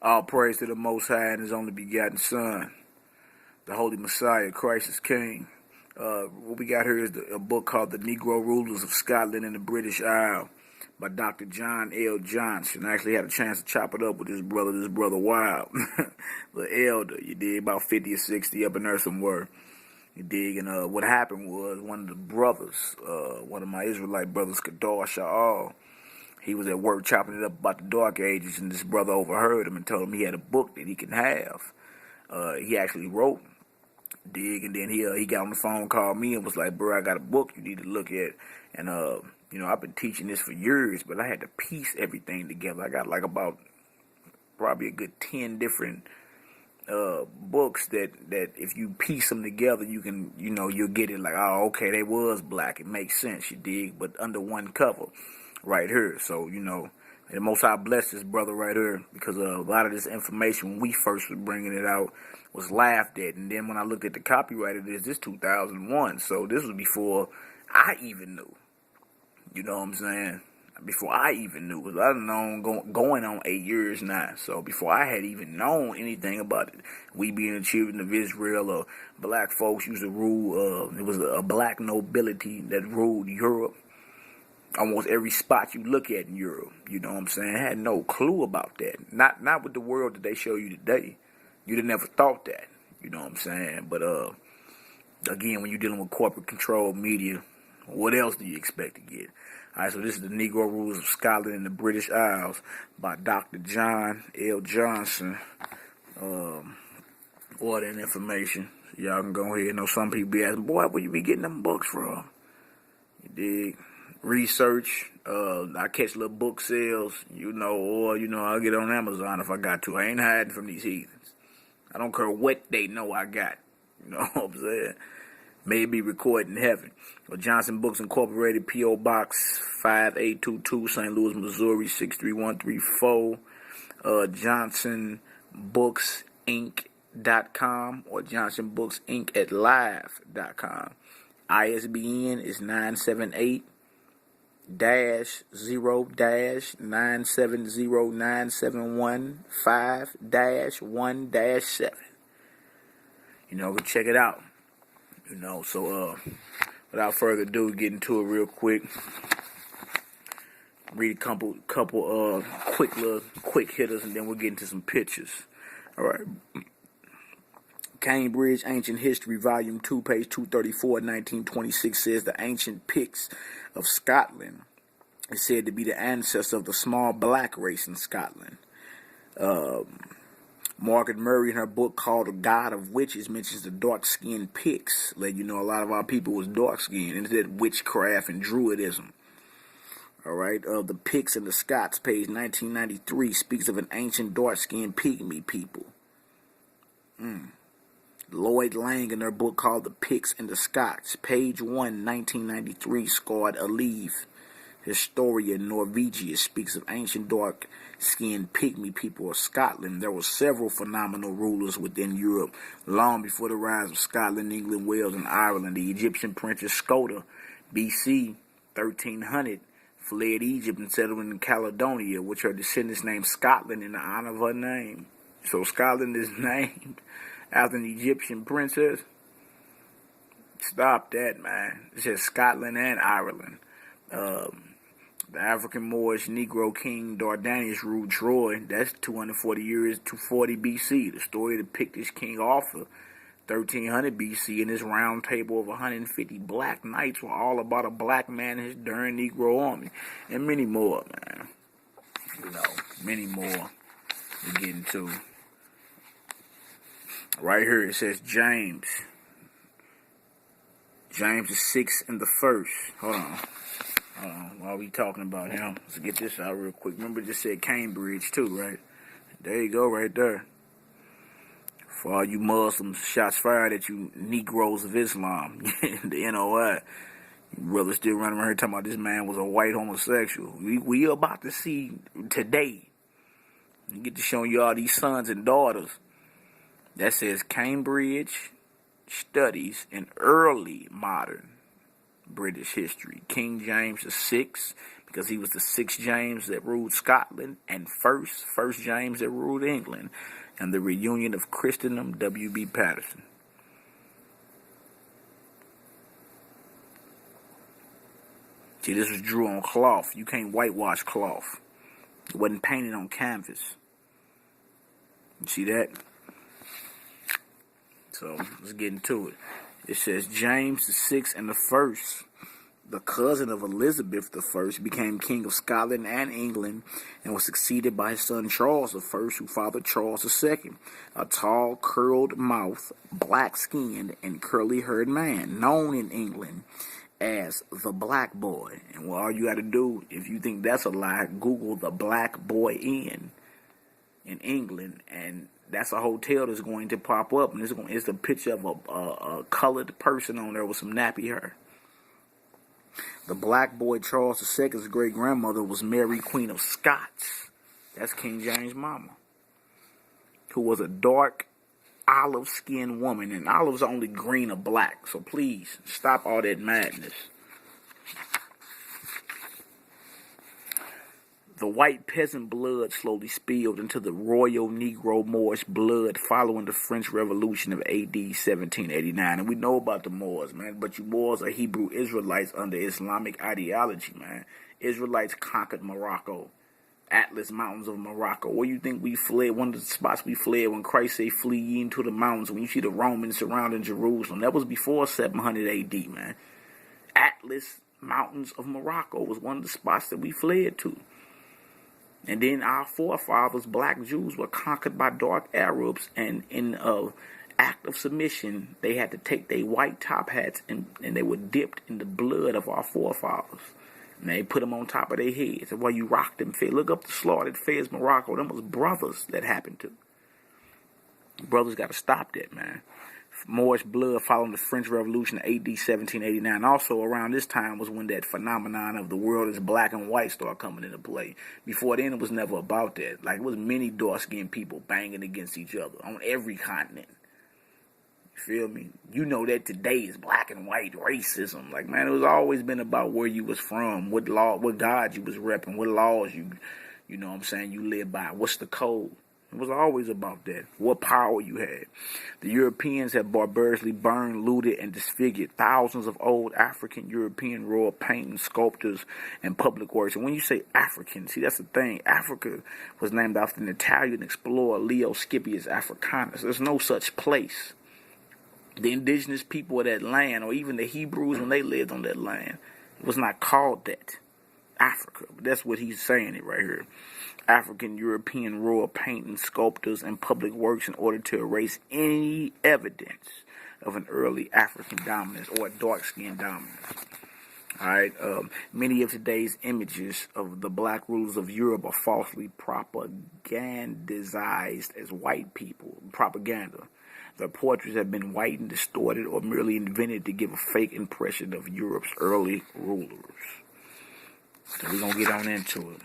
All praise to the Most High and His only begotten Son, the Holy Messiah, Christ is King. What we got here is a book called The Negro Rulers of Scotland and the British Isle by Dr. John L. Johnson. I actually had a chance to chop it up with this brother Wild, the elder, you dig, about 50 or 60 up in there somewhere. You dig, and what happened was one of the brothers, one of my Israelite brothers, HONORANDHUMILITYSTL, he was at work chopping it up about the Dark Ages, and this brother overheard him and told him he had a book that he can have. He actually wrote, dig, and then he got on the phone, called me, and was like, bro, I got a book you need to look at. And, I've been teaching this for years, but I had to piece everything together. I got like about probably a good 10 different books that if you piece them together, you can, you'll get it like, oh, okay, they was black. It makes sense, you dig, but under one cover. Right here. So, the Most High blessed this brother right here, because a lot of this information, when we first was bringing it out, was laughed at. And then when I looked at the copyright of this 2001. So this was before I even knew. You know what I'm saying? Before I even knew. Because I've known going on 8 years now. So before I had even known anything about it, we being the children of Israel, or black folks used to rule, it was a black nobility that ruled Europe. Almost every spot you look at in Europe, you know what I'm saying? I had no clue about that. Not with the world that they show you today. You'd have never thought that, you know what I'm saying? But, again, when you're dealing with corporate controlled media, what else do you expect to get? All right, so this is The Negro Rulers of Scotland and the British Isles by Dr. John L. Johnson. All that information. So y'all can go ahead. Some people be asking, boy, where you be getting them books from? You dig? Research, I catch little book sales, or, I'll get on Amazon if I got to. I ain't hiding from these heathens. I don't care what they know I got. You know what I'm saying? May it be recorded in heaven. Johnson Books Incorporated, P.O. Box 5822, St. Louis, Missouri, 63134. JohnsonBooksInc.com or JohnsonBooksInc@live.com. ISBN is 978 0-970-971-5-1-7. Go check it out. So without further ado, get into it real quick. Read a couple quick hitters, and then we'll get into some pictures. All right. Cambridge Ancient History, Volume 2, page 234, 1926 says the ancient Picts of Scotland is said to be the ancestor of the small black race in Scotland. Margaret Murray, in her book called The God of Witches, mentions the dark-skinned Picts. Let you know a lot of our people was dark-skinned, and it's that witchcraft and druidism. All right, the Picts and the Scots, page 1993, speaks of an ancient dark-skinned pygmy people. Lloyd Lang, in her book called The Picts and the Scots, page 1, 1993, Skard Alive, Historia Norvegia, speaks of ancient dark-skinned pygmy people of Scotland. There were several phenomenal rulers within Europe long before the rise of Scotland, England, Wales, and Ireland. The Egyptian princess Scotta, B.C. 1300, fled Egypt and settled in Caledonia, which her descendants named Scotland in the honor of her name. So Scotland is named after an Egyptian princess? Stop that, man. It says Scotland and Ireland. The African Moorish Negro king Dardanius ruled Troy. That's 240 years, 240 B.C. The story of the Pictish king Arthur, 1300 B.C. and his round table of 150 black knights were all about a black man and his darn Negro army. And many more, man. Many more to get into. Right here it says James. James is 6 and the 1st. Hold on. While we talking about him, let's get this out real quick. Remember, it just said Cambridge too, right? There you go, right there. For all you Muslims, shots fired at you Negroes of Islam, the NOI. You brothers still running around here talking about this man was a white homosexual. We about to see today. We get to show you all these sons and daughters. That says Cambridge Studies in Early Modern British History. King James VI, because he was the sixth James that ruled Scotland and first James that ruled England, and the reunion of Christendom, W.B. Patterson. See, this was drew on cloth. You can't whitewash cloth. It wasn't painted on canvas. You see that? So, let's get into it. It says, James VI and the First, the cousin of Elizabeth I, became king of Scotland and England and was succeeded by his son Charles I, who fathered Charles II, a tall, curled-mouthed, black-skinned, and curly-haired man, known in England as the Black Boy. And well, all you got to do, if you think that's a lie, Google the Black Boy Inn in England, and that's a hotel that's going to pop up, and it's a picture of a colored person on there with some nappy hair. The Black Boy Charles II's great-grandmother was Mary, Queen of Scots. That's King James' mama, who was a dark, olive-skinned woman, and olives are only green or black, so please, stop all that madness. The white peasant blood slowly spilled into the royal Negro Moorish blood following the French Revolution of AD 1789. And we know about the Moors, man, but you Moors are Hebrew Israelites under Islamic ideology, man. Israelites conquered Morocco, Atlas Mountains of Morocco. Where you think we fled? One of the spots we fled when Christ said, flee ye into the mountains. When you see the Romans surrounding Jerusalem, that was before 700 AD, man. Atlas Mountains of Morocco was one of the spots that we fled to. And then our forefathers, black Jews, were conquered by dark Arabs, and in an act of submission, they had to take their white top hats and they were dipped in the blood of our forefathers. And they put them on top of their heads. And while you rocked them, look up the slaughter that Fez Morocco. Them was brothers that happened to. Brothers got to stop that, man. Moorish blood following the French Revolution of AD 1789. Also, around this time was when that phenomenon of the world is black and white started coming into play. Before then, it was never about that. Like, it was many dark-skinned people banging against each other on every continent. You feel me? You know that today is black and white racism. Like, man, it was always been about where you was from, what God you was repping, what laws you know what I'm saying, you live by, what's the code. It was always about that. What power you had. The Europeans had barbarously burned, looted, and disfigured thousands of old African European royal paintings, sculptures, and public works. And when you say African, see, that's the thing. Africa was named after an Italian explorer, Leo Scipius Africanus. There's no such place. The indigenous people of that land, or even the Hebrews when they lived on that land, it was not called that. Africa. But that's what he's saying it right here. African European royal paintings, sculptures, and public works in order to erase any evidence of an early African dominance or a dark-skinned dominance. Alright, many of today's images of the black rulers of Europe are falsely propagandized as white people. Propaganda. Their portraits have been whitened, distorted, or merely invented to give a fake impression of Europe's early rulers. So we're going to get on into it.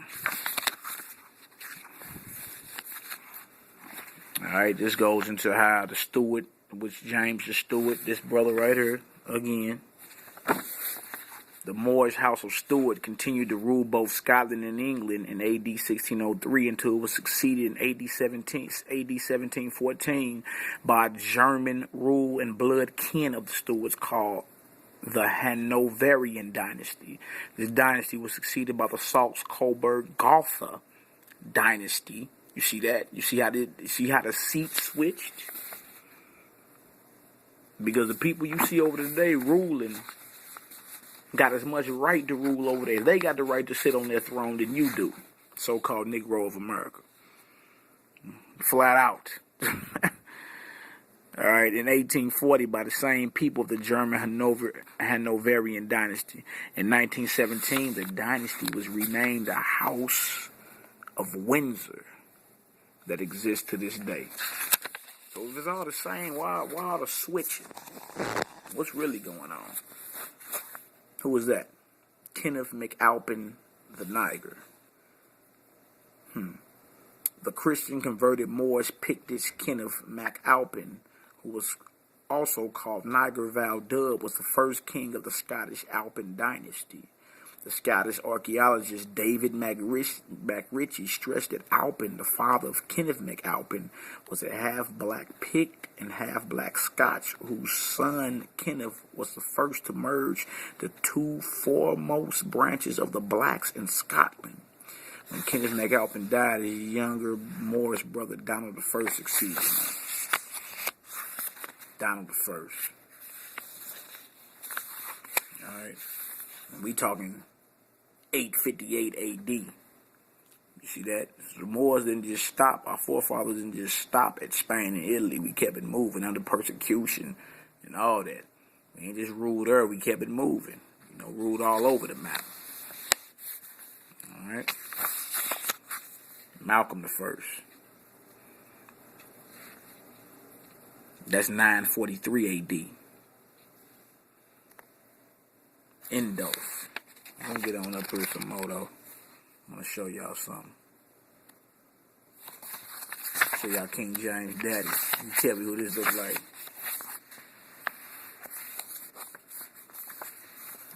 Alright, this goes into how the Stewart, which James the Stewart, this brother right here, again, the Moorish house of Stewart continued to rule both Scotland and England in AD 1603 until it was succeeded in AD 1714 by a German rule and blood kin of the Stuarts called the Hanoverian dynasty. This dynasty was succeeded by the Saxe-Coburg-Gotha dynasty. You see that? You see how the seats switched? Because the people you see over today ruling got as much right to rule over there. They got the right to sit on their throne than you do. So-called Negroe of America. Flat out. Alright, in 1840 by the same people of the German Hanoverian dynasty. In 1917, the dynasty was renamed the House of Windsor that exists to this day. So if it's all the same, why all the switching? What's really going on? Who was that? Kenneth MacAlpin the Niger. The Christian converted Moorish Pictish Kenneth MacAlpin, who was also called Niger Val Dub, was the first king of the Scottish Alpin dynasty. The Scottish archaeologist David MacRitchie stressed that Alpin, the father of Kenneth MacAlpin, was a half-black Pict and half-black Scotch, whose son Kenneth was the first to merge the two foremost branches of the blacks in Scotland. When Kenneth MacAlpin died, his younger Moorish brother Donald I succeeded him. Donald I. Alright. We talking 858 AD. You see that? The Moors didn't just stop. Our forefathers didn't just stop at Spain and Italy. We kept it moving under persecution and all that. We ain't just ruled there. We kept it moving. Ruled all over the map. Alright. Malcolm I. That's 943 AD. Endo. I'm going to get on up here some more, though. I'm going to show y'all something. Show y'all King James' daddy. You tell me who this looks like.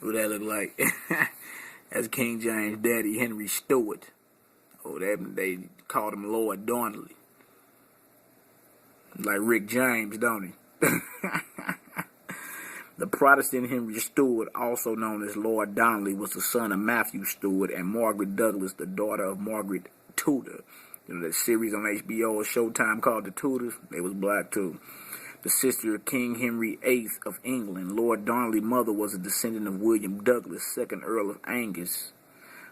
Who that look like? That's King James' daddy, Henry Stewart. Oh, they called him Lord Darnley. Like Rick James, don't he? The Protestant Henry Stewart, also known as Lord Darnley, was the son of Matthew Stewart and Margaret Douglas, the daughter of Margaret Tudor. That series on HBO or Showtime called The Tudors, they was black too. The sister of King Henry VIII of England. Lord Darnley's mother was a descendant of William Douglas, 2nd Earl of Angus,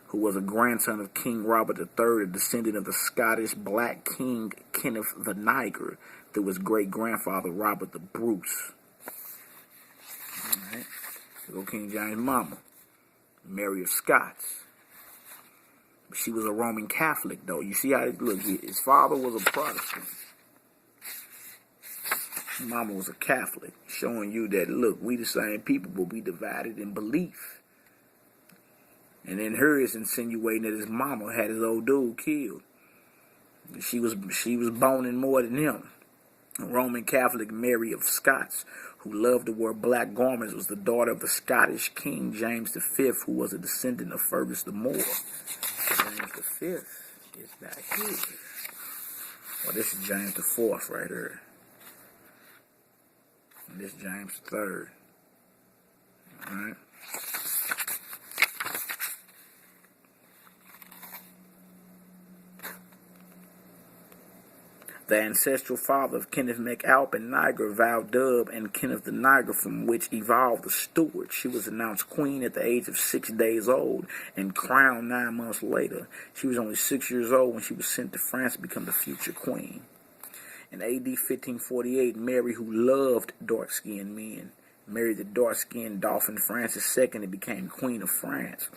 who was a grandson of King Robert III, a descendant of the Scottish Black King Kenneth the Niger, through his great-grandfather Robert the Bruce. Alright, go King James' mama, Mary of Scots. She was a Roman Catholic, though. You see how it looks? His father was a Protestant. His mama was a Catholic, showing you that, look, we the same people, but we divided in belief. And then her is insinuating that his mama had his old dude killed. She was boning more than him. A Roman Catholic Mary of Scots, who loved to wear black garments, was the daughter of the Scottish King James V, who was a descendant of Fergus the Moor. James V is back here. Well, this is James IV right here. And this is James III. Alright. The ancestral father of Kenneth MacAlpin, Niger, Val Dub, and Kenneth the Niger, from which evolved the Stewart. She was announced queen at the age of 6 days old and crowned 9 months later. She was only 6 years old when she was sent to France to become the future queen. In AD 1548, Mary, who loved dark-skinned men, married the dark-skinned Dauphin Francis II and became Queen of France.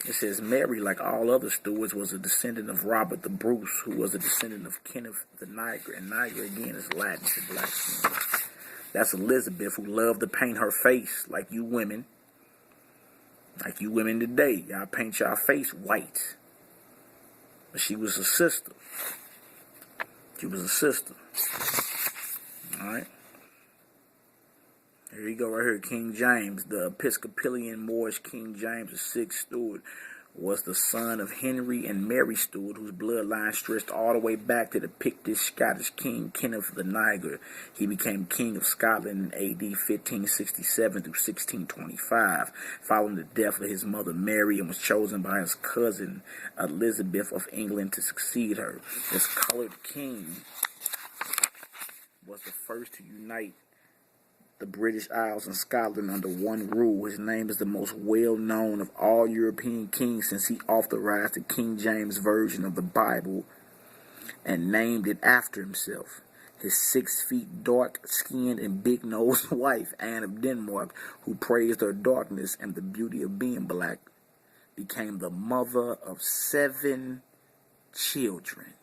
It says Mary, like all other Stewarts, was a descendant of Robert the Bruce, who was a descendant of Kenneth the Niger. And Niger, again, is Latin for black skin. That's Elizabeth, who loved to paint her face like you women. Like you women today. Y'all paint y'all face white. But she was a sister. She was a sister. Alright. Here you go right here. King James, the Episcopalian Moorish King James VI Stewart, was the son of Henry and Mary Stewart, whose bloodline stretched all the way back to the Pictish Scottish King Kenneth the Niger. He became King of Scotland in AD 1567 through 1625, following the death of his mother Mary, and was chosen by his cousin Elizabeth of England to succeed her. This colored king was the first to unite the British Isles and Scotland under one rule. His name is the most well-known of all European kings, since he authorized the King James Version of the Bible and named it after himself. His 6 feet dark-skinned and big-nosed wife, Anne of Denmark, who praised her darkness and the beauty of being black, became the mother of 7 children.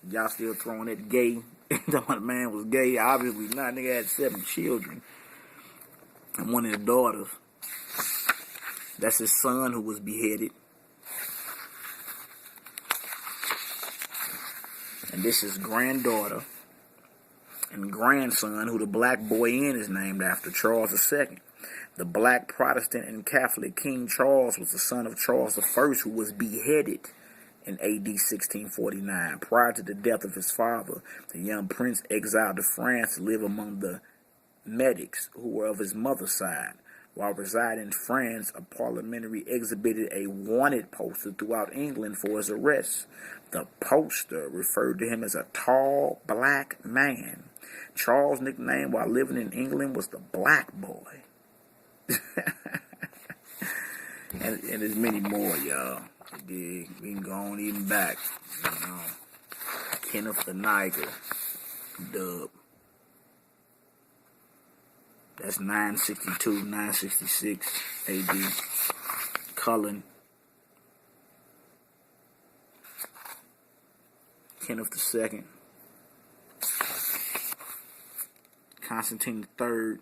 Y'all still throwing that gay? The man was gay. Obviously not. Nigga had 7 children and one of his daughters. That's his son, who was beheaded. And this is granddaughter and grandson, who the black boy in is named after, Charles II. The black Protestant and Catholic King Charles was the son of Charles I, who was beheaded in AD 1649. Prior to the death of his father, the young prince exiled to France to live among the Medics, who were of his mother's side. While residing in France, a parliamentary exhibited a wanted poster throughout England for his arrest. The poster referred to him as a tall black man. Charles' nickname while living in England was the Black Boy. and there's many more, y'all. We can go on even back. You know, Kenneth the Niger, Dub. That's 962, 966 AD. Cullen. Kenneth II. Constantine III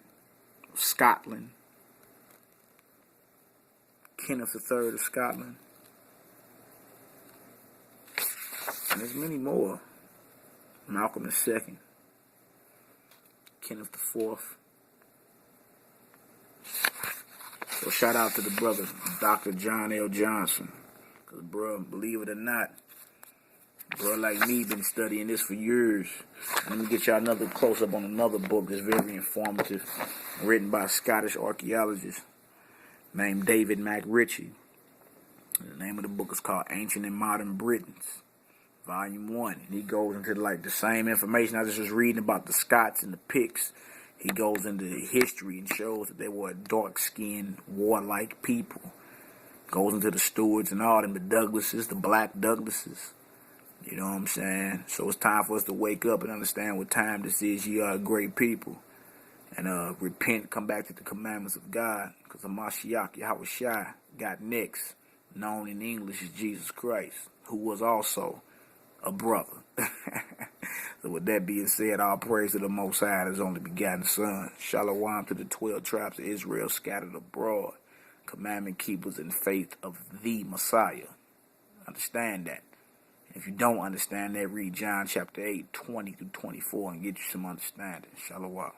of Scotland. Kenneth III of Scotland. And there's many more. Malcolm II. Kenneth IV. So shout out to the brother, Dr. John L. Johnson. Because, bro, believe it or not, bro like me been studying this for years. Let me get y'all another close-up on another book that's very informative, written by a Scottish archaeologist named David MacRitchie. The name of the book is called Ancient and Modern Britons, Volume 1. And he goes into like the same information I just was reading about the Scots and the Picts. He goes into the history and shows that they were a dark-skinned, warlike people. Goes into the Stewarts and all them, the Douglases, the Black Douglases. You know what I'm saying? So it's time for us to wake up and understand what time this is. Ye are a great people. And repent, come back to the commandments of God. Because Hamashiach, Yahushua, got next, known in English as Jesus Christ, who was also a brother. So with that being said, all praise to the Most High, His only begotten Son. Shalom to the 12 tribes of Israel scattered abroad, commandment keepers in faith of the Messiah. Understand that. If you don't understand that, read John chapter 8, 20 through 24 and get you some understanding. Shalom.